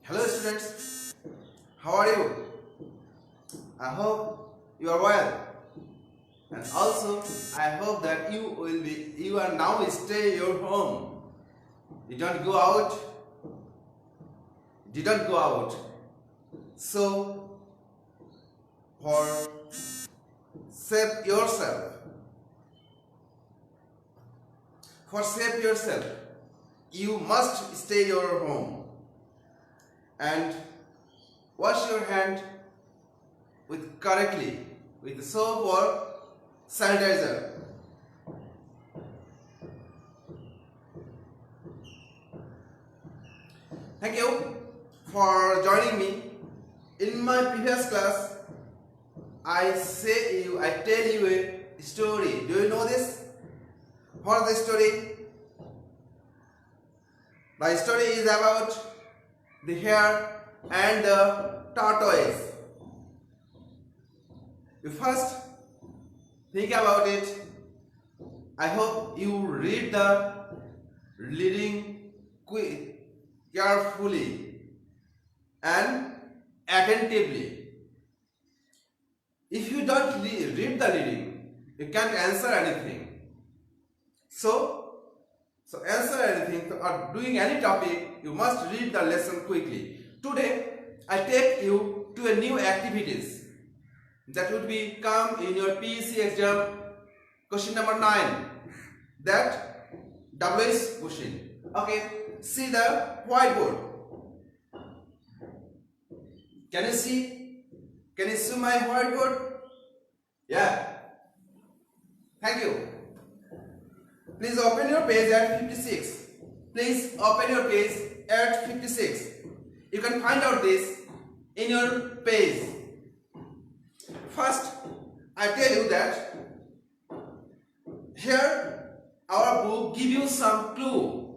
Hello students, how are you? I hope you are well, and also I hope that you are now stay your home. You don't go out. Didn't go out. So for save yourself, you must stay your home and wash your hand correctly with soap or sanitizer. Thank you for joining me. In my previous class, I tell you a story. Do you know this? What is the story? The story is about the hare and the tortoise. You first think about it. I hope you read the reading carefully and attentively. If you don't read the reading, you can't answer anything. So answer anything or doing any topic, you must read the lesson quickly. Today, I take you to a new activities that would be come in your PEC exam, question number 9. That WS question. Okay, see the whiteboard. Can you see? Can you see my whiteboard? Yeah. Thank you. Please open your page at 56. Please open your page at 56. You can find out this in your page. First, I tell you that here our book give you some clue.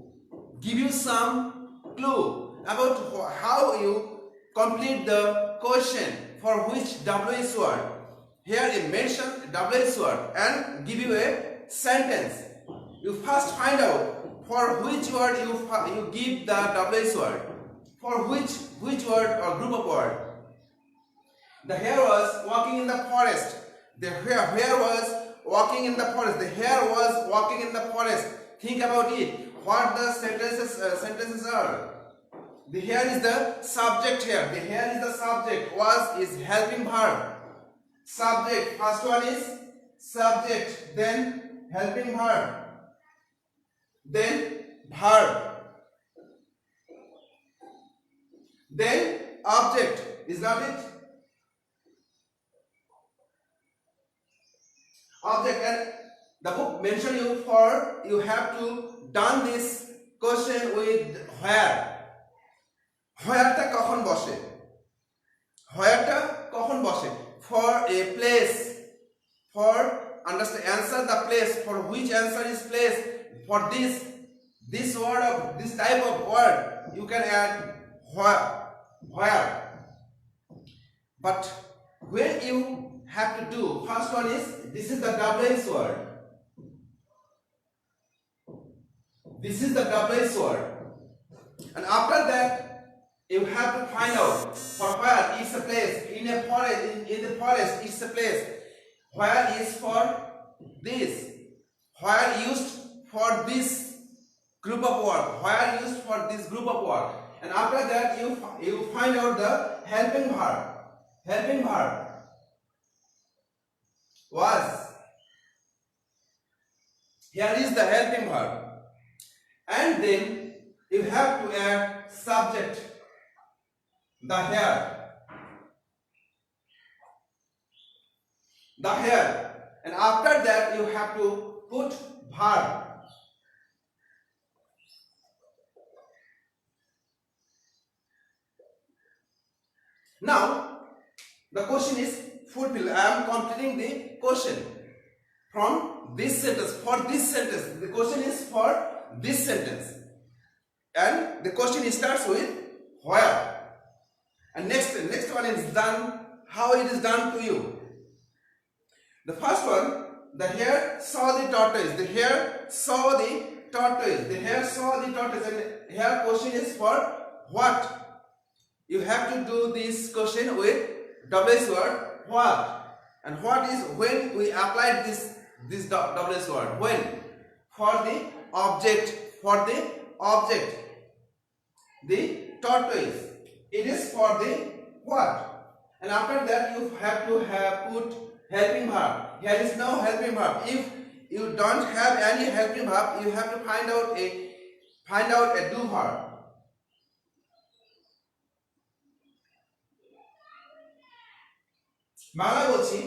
About how you complete the question for which WH word. Here it mention WH word and give you a sentence. You first find out for which word you give the WH word. For which word or group of word. The hare was walking in the forest. The hare was walking in the forest. The hare was walking in the forest. Think about it. What the sentences are. The hare is the subject here. The hare is the subject. Was is helping verb. Subject. First one is subject. Then helping verb. Then verb. Then object. Is not it? Object. And the book mention you have to done this question with where. Whereটা কখন বসে? Whereটা কখন বসে? For a place. For understand answer the place. For which answer is place? For this word of this type of word you can add where. But when you have to do, first one is this is the WH word. This is the WH word. And after that you have to find out for where is a place. In a forest, in the forest is a place. Where is for this. Where used for this group of word. Where used for this group of word. And after that you find out the helping verb. Helping verb was. Here is the helping verb. And then you have to add subject. The hare. The hare. And after that you have to put verb. Now the question is fulfilled. I am completing the question from this sentence. For this sentence, the question is for this sentence. And the question starts with where. And next one is done. How it is done to you. The first one, the hare saw the tortoise. The hare saw the tortoise. The hare saw the tortoise. And here question is for what? you have to do this question with WH word what, and what is when we applied this WH word when for the object, the tortoise, it is for the what, and after that you have to have put helping verb. Here is no helping verb. If you don't have any helping verb, you have to find out a do verb. Bangla বলছি,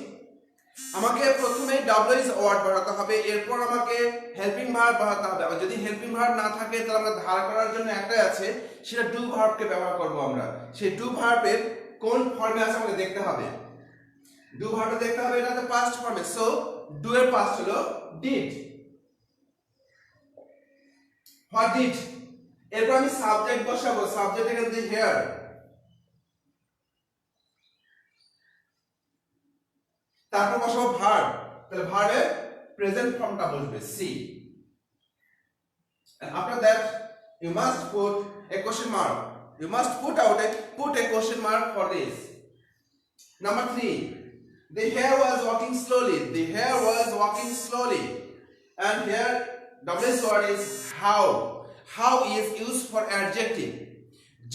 আমাকে প্রথমে W S word বসাতে হবে, এরপর আমাকে helping verb বসাতে হবে। আর যদি হেল্পিং ভার্ব না থাকে তাহলে আমরা ধার করার জন্য একটাই আছে, সেটা ডু ভার্বকে ব্যবহার করব আমরা। সেই ডু ভার্বের কোন ফর্মে আছে আমাকে দেখতে হবে। ডু ভার্বটা দেখতে হবে এটাতে পাস্ট ফর্মে। সো ডু এর পাস্ট হলো ডিড। হোয়াট ডিড, এরপর আমি সাবজেক্ট বসাবো, সাবজেক্ট এখানে দি হিয়ার, তারপর বসাবো ভার্ব, তাহলে ভার্বের প্রেজেন্ট ফর্মটা বসবে C, and after that you must put a question mark, you must put a question mark for this. Number 3, the hare was walking slowly, the hare was walking slowly, and here WH word is how is used for adjective.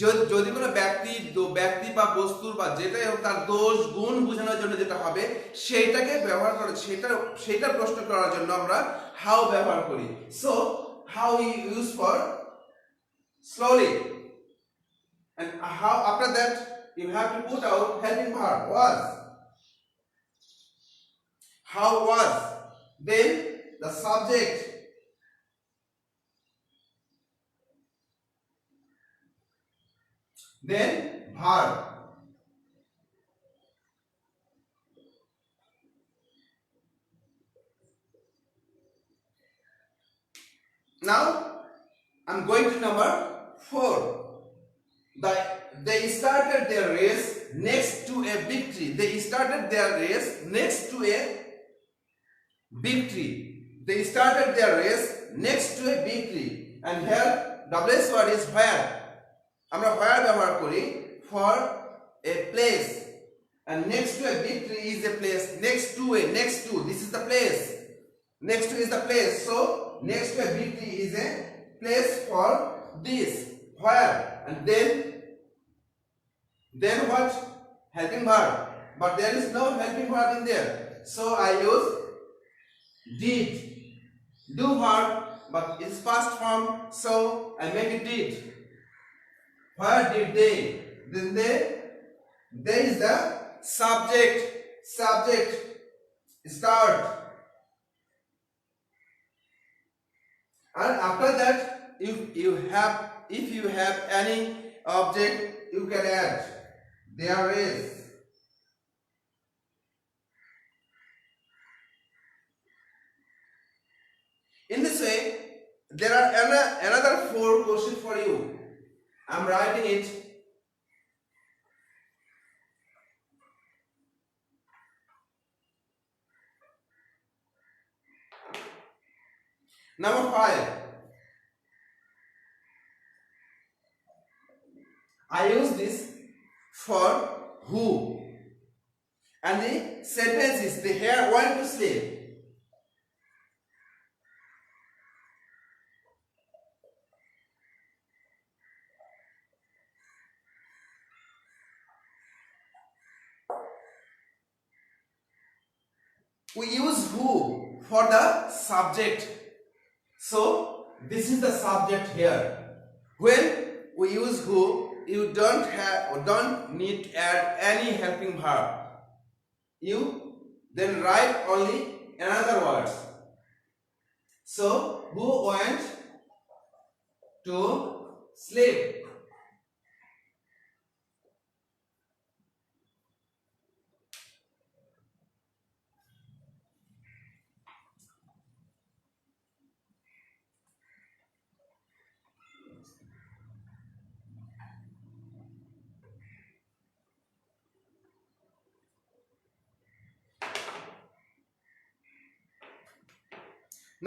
যদি কোনো ব্যক্তি বা বস্তুর বা যেটাই হোক তার দোষ গুণ বোঝানোর জন্য যেটা হবে সেইটাকে ব্যবহার করে, সেটা প্রশ্ন করার জন্য আমরা হাউ ব্যবহার করি। So how use for slowly, and how after that you have to put out helping verb was, how was, then the subject, then verb. Now I'm going to number 4. They started their race next to a big tree. They started their race next to a big tree. They started their race next to a big tree. And here WH word is where. আমরা where ব্যবহার করি for a place, and next to a big tree is a place. Next to this is the place. Next to is the place. So next to a big tree is a place for this where, and then what, helping verb, but there is no helping verb in there, so I use did. Do verb but it's past form, so I make it did. Where did they, then they is the subject start, and after that if you have any object you can add there is. In this way there are another 4 questions for you. I'm writing it. Number 5, I use this for who, and the sentence is the hare went to sleep. We use who for the subject, so this is the subject here. When we use who, you don't need to add any helping verb, you then write only another words. So who went to sleep.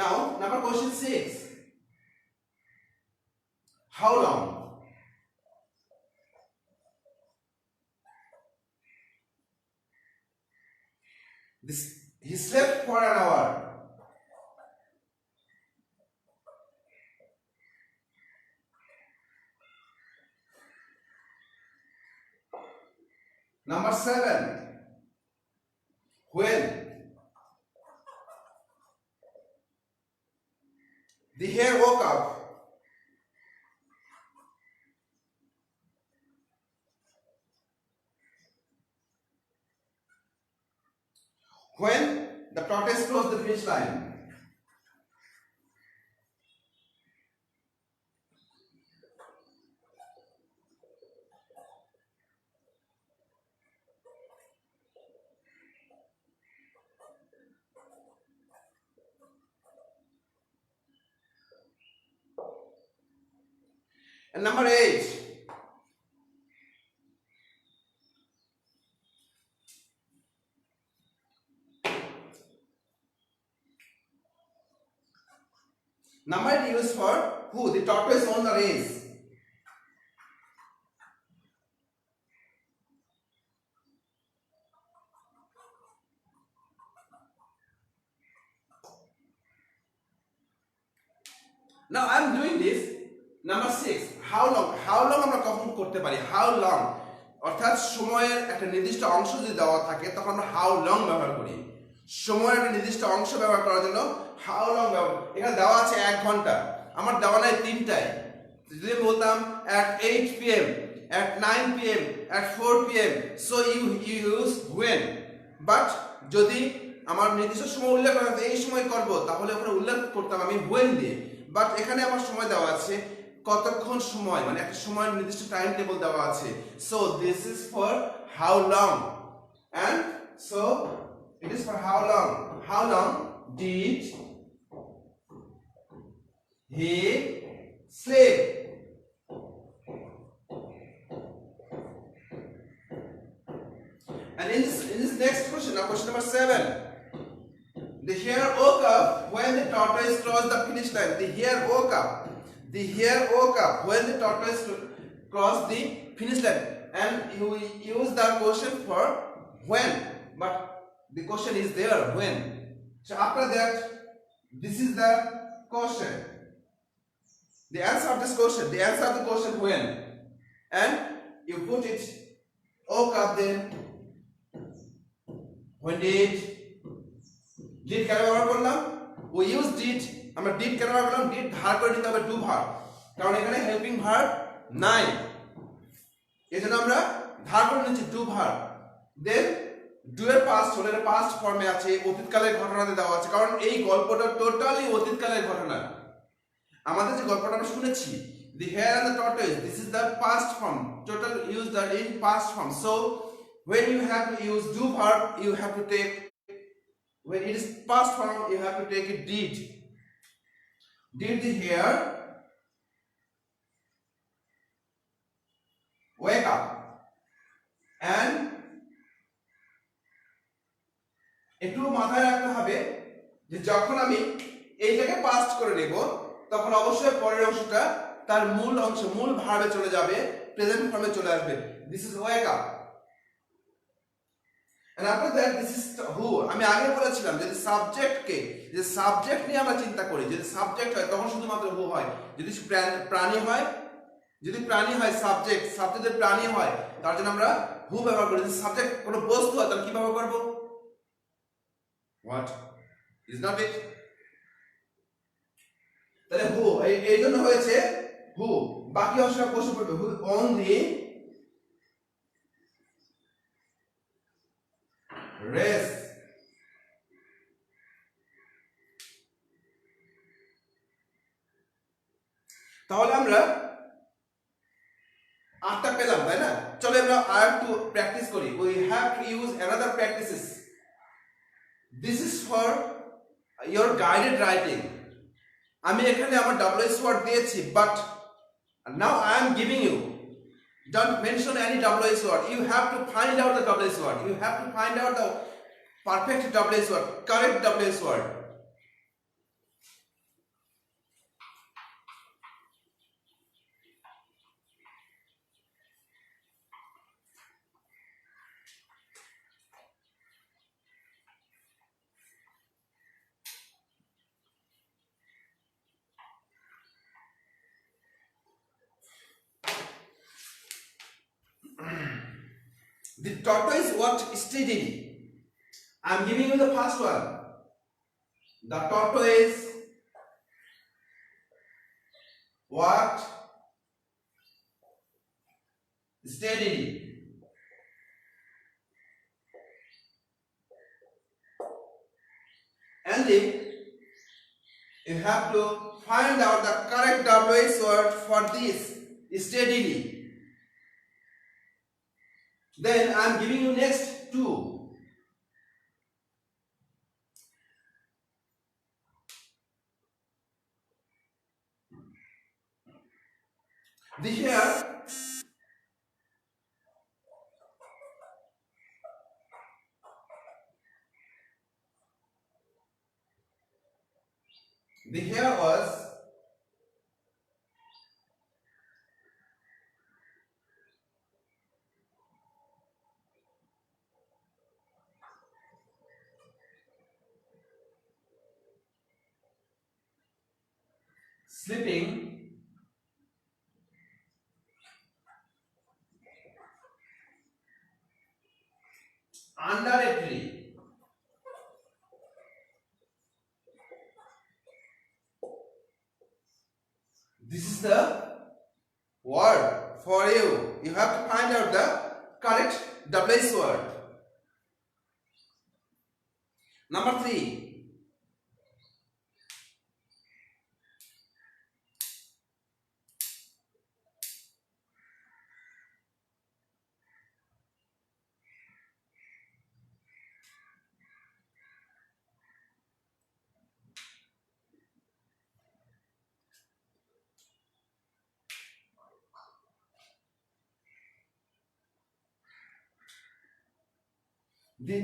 Now number question 6, how long. He slept for an hour. Number 7. When the hare woke up, when the tortoise crossed the finish line. And number 8. Number 8 used for who? The tortoise won the race. Now I am doing this. Number 6. How long? How long আমরা কখন করতে পারি? How long? অর্থাৎ সময়ের একটা নির্দিষ্ট অংশ যদি দেওয়া থাকে তখন আমরা how long ব্যবহার করি। সময়ের একটা নির্দিষ্ট অংশ ব্যবহার করার জন্য how long ব্যবহার। এখানে দেওয়া আছে 1 ঘন্টা। আমার দেওয়া নাই 3টায়। যদি বলতাম at 8 p.m. at 9 p.m. at 4 p.m. so you use when. But যদি আমার নির্দিষ্ট সময় উল্লেখ করা থাকে এই সময় করব তাহলে ওখানে উল্লেখ করতাম আমি when দিয়ে। বাট এখানে আমার সময় দেওয়া আছে কতক্ষণ সময়, মানে একটা সময়ের নির্দিষ্ট টাইম টেবিল দেওয়া আছে। So this is for how long, and so it is for how long did he sleep. And in this next question, now question number 7. The hare woke up when the tortoise crossed the finish line. The hare woke up. The hare woke up when the tortoise crossed the finish line. And you use the question for when. But the question is there, when. So after that, this is the question. The answer of this question, the answer of the question when. And you put it, woke up then. When did কেন ব্যবহার করলাম? we use did, আমরা did কেন ব্যবহার করলাম? did ধার করে নিতে হবে do verb, কারণ এখানে হেল্পিং ভার্ব নাই, এজন্য আমরা ধার করে নিচ্ছি do verb। দেন do এর পাস্ট হলে এর পাস্ট ফর্মে আছে, অতীতকালের ঘটনাতে দেওয়া আছে, কারণ এই গল্পটা টোটালি অতীতকালের ঘটনা। আমাদের যে গল্পটা আমরা শুনেছি the hare and the tortoise, this is the past form, total use the in past form. So when you have to use do verb, you have to take, when it is past form, you have to take it did. Did the hare wake up? And একটু মাথায় রাখতে হবে যে যখন আমি এইটাকে past করে নেব তখন অবশ্যই পরের অংশটা তার মূল অংশ, মূল ভার্বে চলে যাবে, প্রেজেন্ট ফর্মে চলে আসবে। This is wake up. And after that, this is who. আমি আগে বলেছিলাম যদি সাবজেক্টকে, যে সাবজেক্ট নিয়ে আমরা চিন্তা করি, যদি সাবজেক্ট হয় তখন শুধুমাত্র হু হয়। যদি প্রাণী হয়, যদি প্রাণী হয় সাবজেক্ট, সাবজেক্টের প্রাণী হয় তার জন্য আমরা হু ব্যবহার করি। যদি সাবজেক্ট কোনো বস্তু হয় তাহলে কি ব্যবহার করব? হোয়াট ইজ নট ইট। তাহলে হু এই জন্য হয়েছে হু। বাকি অংশটা প্রশ্ন করবে হু অন দি রেস। তাহলে আমরা 8টা পেলাম, তাই না? চলো আমরা আর একটু প্র্যাকটিস করি। We have to use another practices. This is for your guided writing. আমি এখানে আমার WH ওয়ার্ড দিয়েছি, but now I am giving you, don't mention any WH word. You have to find out the WH word. You have to find out the perfect WH word, correct WH word. The tortoise walked steadily. I am giving you the first one. The tortoise walked steadily. And then you have to find out the correct WH word for this steadily. Then I am giving you next two. The hare was sleeping under a tree. This is the word for you. You have to find out the correct WH word. Number 3. The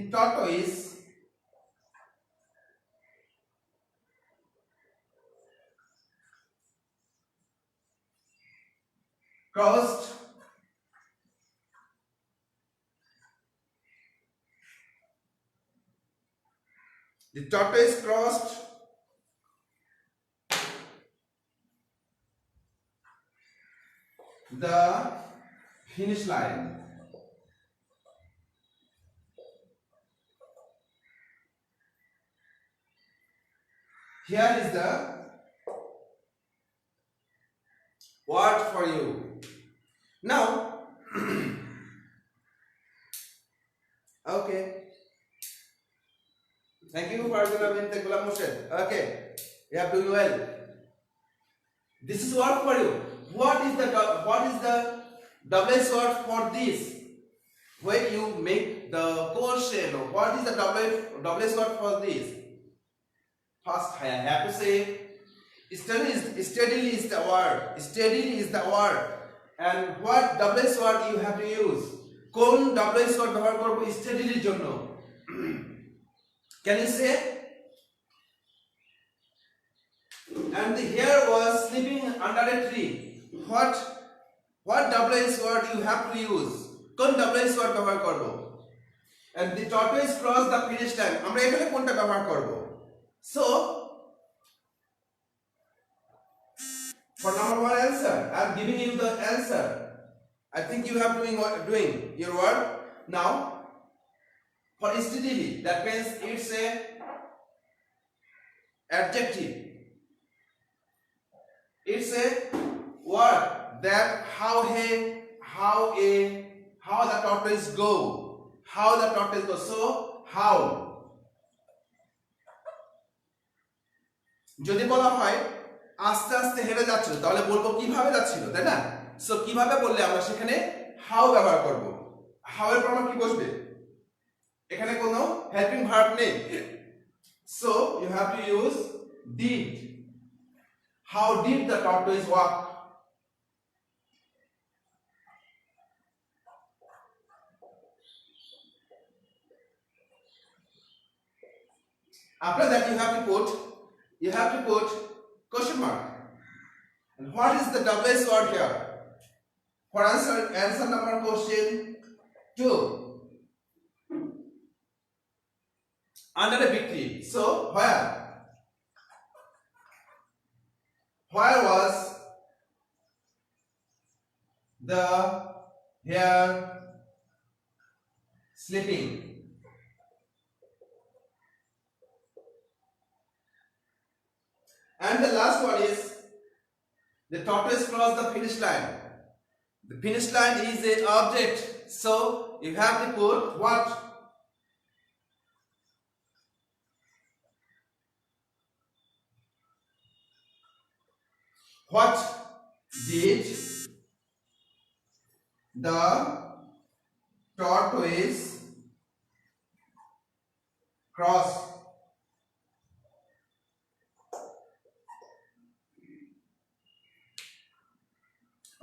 tortoise crossed the finish line. Here is the word for you. Now, okay. Thank you for the Gulam Murshid. Okay, you have done well. This is word for you. What is the WH word for this? When you make the question, what is the WH word for this? First, I have to say, steadily is the word. Steadily is the word. And what WH word you have to use? কোন WH word ব্যবহার করব steadily জন্য? Can you say? And the hare was sleeping under a tree. What WH word you have to use? কোন WH word ব্যবহার করব? And the tortoise crossed the finish line. আমরা এখানে কোনটা ব্যবহার করব? So, for number 1 answer, I am giving you the answer. I think you have doing your work. Now, for steadily, that means it's a adjective. It's a word that how the tortoise go. How the tortoise go. So, how. যদি বলা হয় আস্তে আস্তে হেঁটে যাচ্ছিল তাহলে বলবো কিভাবে যাচ্ছিল, তাই না? সো কিভাবে বললে আমরা সেখানে হাউ ব্যবহার করব। হাউ এর পর আমার কি বসবে? এখানে কোনো হেল্পিং ভার্ব নেই। So you have to use did. How did the tortoise walk? After that you have to put question mark. And what is the WH word here? For answer number question 2. Under a big tree. So where was the here sleeping. And the last one is the tortoise crossed the finish line. The finish line is an object, so you have to put what? What did the tortoise cross?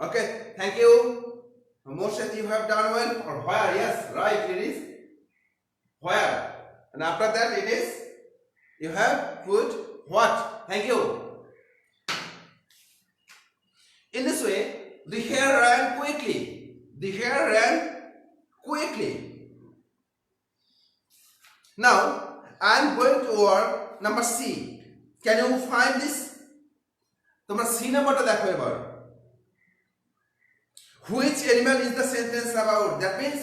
Okay, thank you. Motion, you have done well. Or where? Yes, right, it is where. And after that it is, you have put what. Thank you. In this way, the hare ran quickly. The hare ran quickly. Now, I am going to work number C. Can you find this? তোমরা C নাম্বারটা দেখো এবার. Which animal is the sentence about? That means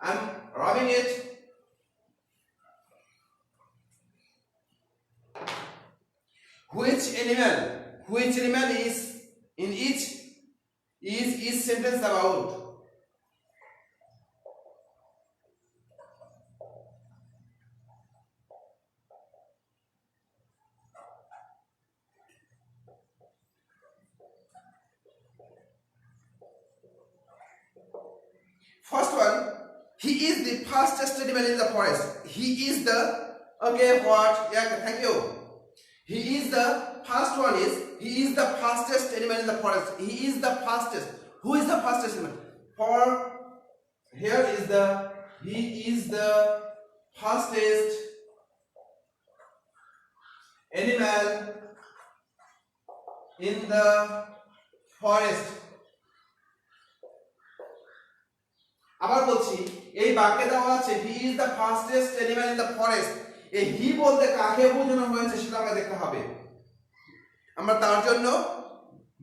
I am rubbing it. Which animal is in each sentence about? First one, he is the fastest animal in the forest. He is the, okay, what? Yeah, thank you. He is the first one is, he is the fastest animal in the forest. He is the fastest. Who is the fastest animal? For here is the, he is the fastest animal in the forest. আবার বলছি, এই বাক্যে দেওয়া আছে he is the fastest animal in the forest. এই হি বলতে কাকে বোঝানো হয়েছে সেটা আমাকে দেখতে হবে। আমরা তার জন্য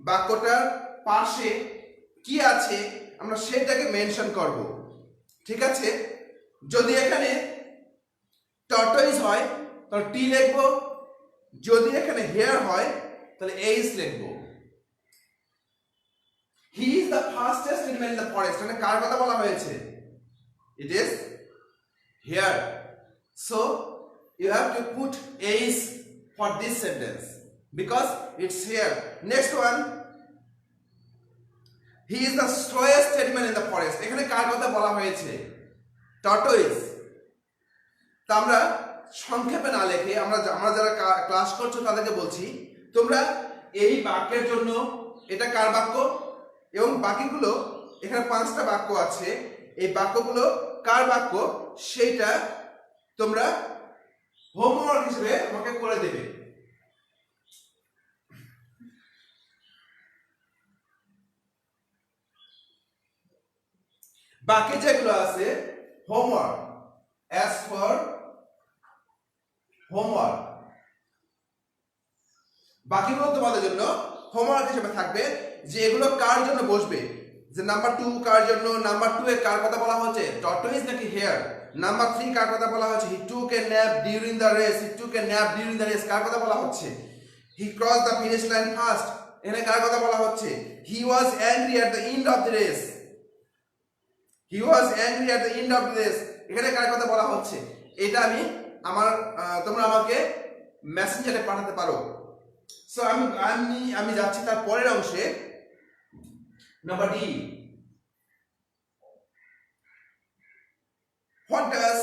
বাক্যটার পাশে কি আছে আমরা সেটাকে মেনশন করব। ঠিক আছে, যদি এখানে টর্টয়েস হয় তাহলে টি লিখব, যদি এখানে হেয়ার হয় তাহলে এইচ লিখব। He is the fastest animal in the forest. মানে কার কথা বলা হয়েছে? It is here. So you have to put is for this sentence because it's here. Next one, he is the slowest animal in the forest. এখানে কার কথা বলা হয়েছে? Tortoise. তা আমরা সংক্ষেপে না লিখে আমরা যারা ক্লাস করছো তাদেরকে বলছি, তোমরা এই বাক্যের জন্য এটা কার বাক্য এবং বাকিগুলো এখানে 5টা বাক্য আছে, এই বাক্যগুলো কার বাক্য সেইটা তোমরা হোমওয়ার্ক হিসেবে আমাকে করে দেবে। বাকি যেগুলো আছে হোমওয়ার্ক, as for হোমওয়ার্ক, বাকিগুলো তোমাদের জন্য হোমওয়ার্ক হিসেবে থাকবে যে এগুলো কার জন্য বসবে, যে নাম্বার 2 কার জন্য, নাম্বার 2 এ কার কথা বলা হচ্ছে টর্টয়েস নাকি হেয়ার, নাম্বার 3 কার কথা বলা হচ্ছে he took a nap during the race, he took a nap during the race কার কথা বলা হচ্ছে, he crossed the finish line fast এখানে কার কথা বলা হচ্ছে, he was angry at the end of the race, he was angry at the end of the race এখানে কার কথা বলা হচ্ছে। এটা আমি তোমরা আমাকে মেসেঞ্জারে পাঠাতে পারো। সো আমি যাচ্ছি তার পরের অংশে, number D. What does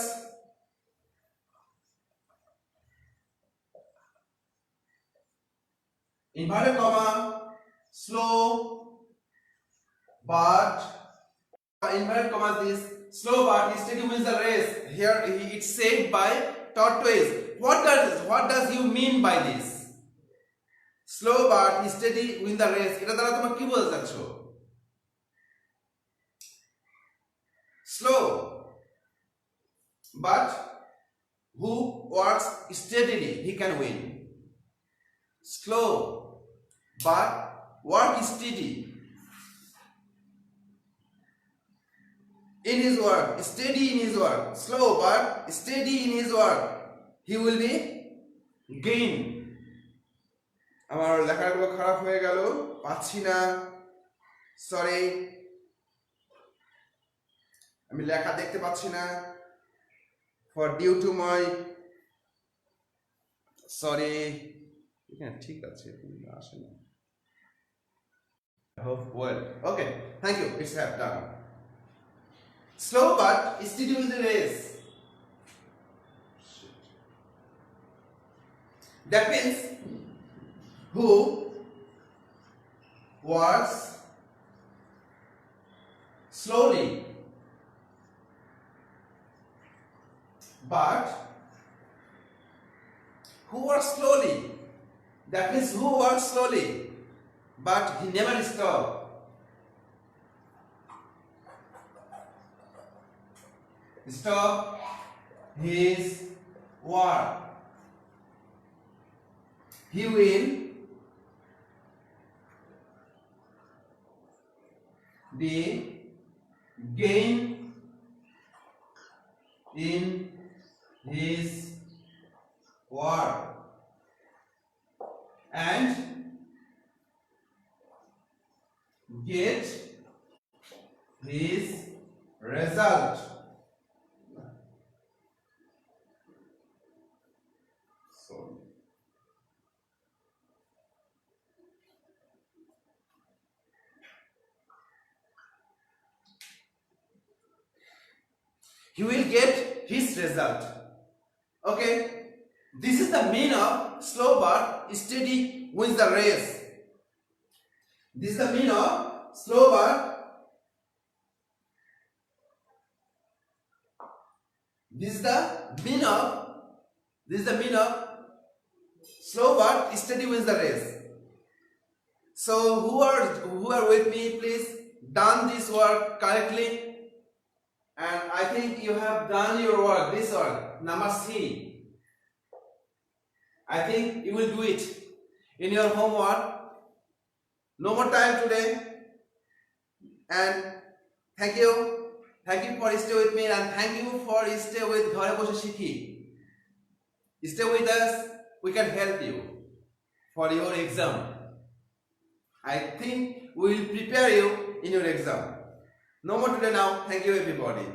inverted comma slow but inverted comma this slow but steady wins the race? Here it's said by tortoise. What does you mean by this? Slow but steady win the race. এটা দ্বারা তোমরা কি বলতে চাচ্ছ? Slow but who works steadily he can win. Slow but work steady in his work, steady in his work, slow but steady in his work, he will be gain. আমার লেখাগুলো খারাপ হয়ে গেল, পাচ্ছি না, সরি, আমি লেখা দেখতে পাচ্ছি না, for due to my sorry, ঠিক আছে, আসে না, hope well, okay, thank you, it's have done. Slow but steady with the race. That means who works slowly but who works slowly, that means who works slowly but he never stop. Stop his work. He will be gain in his work and get his result. He will get his result. Okay, this is the meaning of slow but steady wins the race. This is the meaning of slow but slow but steady wins the race. So who are with me, please done this work correctly. And I think you have done your work, this work, number C. I think you will do it in your homework. No more time today. And thank you for stay with me, and thank you for stay with ঘরে বসে শিখি. Stay with us, we can help you for your exam. I think we will prepare you in your exam. No more today now. Thank you everybody.